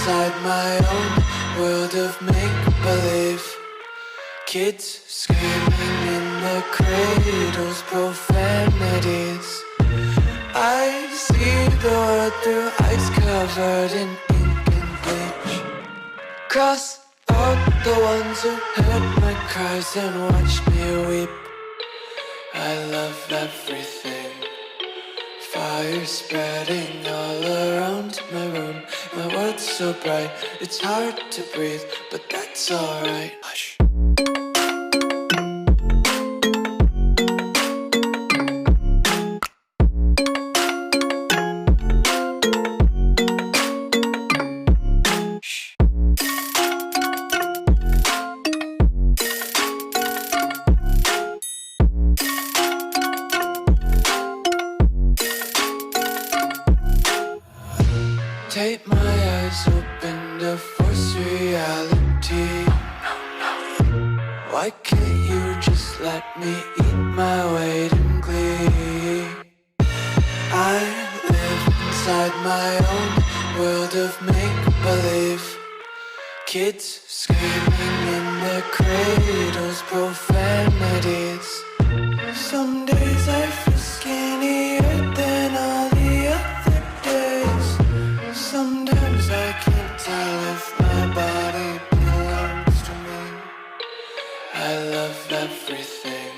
inside my own world of make-believe. Kids screaming in their cradles, profanities. I see the world through eyes covered in ink and bleach. Cross out the ones who heard my cries and watched me weep. I love everything. Fire spreading all around my room. My world's so bright, it's hard to breathe, but that's alright. Hush. Take my eyes open to force reality. Why can't you just let me eat my weight in glee? I live inside my own world of make-believe. Kids screaming in their cradles, profanities. Some days I feel skinnier than all the other days. Sometimes I can't tell if my body belongs to me. I love everything.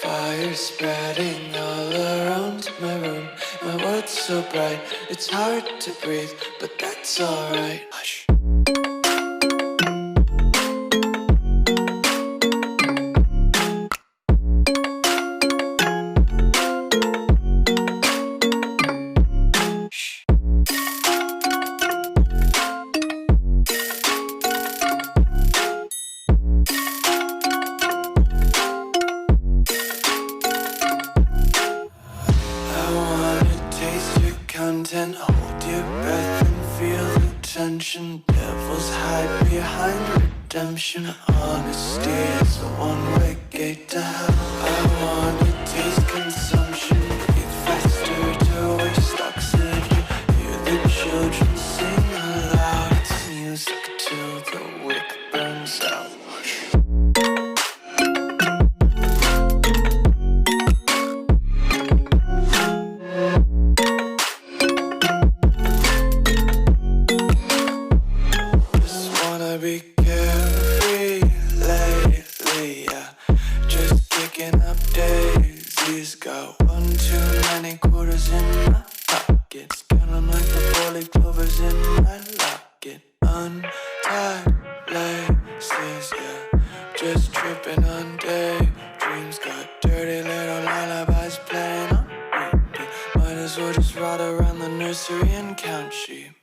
Fire spreading all around my room. My world's so bright, it's hard to breathe, but that's alright. Hush. Content, hold your breath and feel the tension. Devils hide behind redemption. Honesty is a one-way gate to hell. I wanna taste consumption. Breathe faster to waste oxygen. Hear the children sing aloud. It's music till the wick burns out. Be carefree lately, yeah. Just picking up daisies. Got one too many quarters in my pockets. Count 'em like the 4-leaf clovers in my locket. Untied laces, yeah. Just tripping on daydreams. Got dirty little lullabies playing on repeat. Might as well just ride around the nursery and count sheep.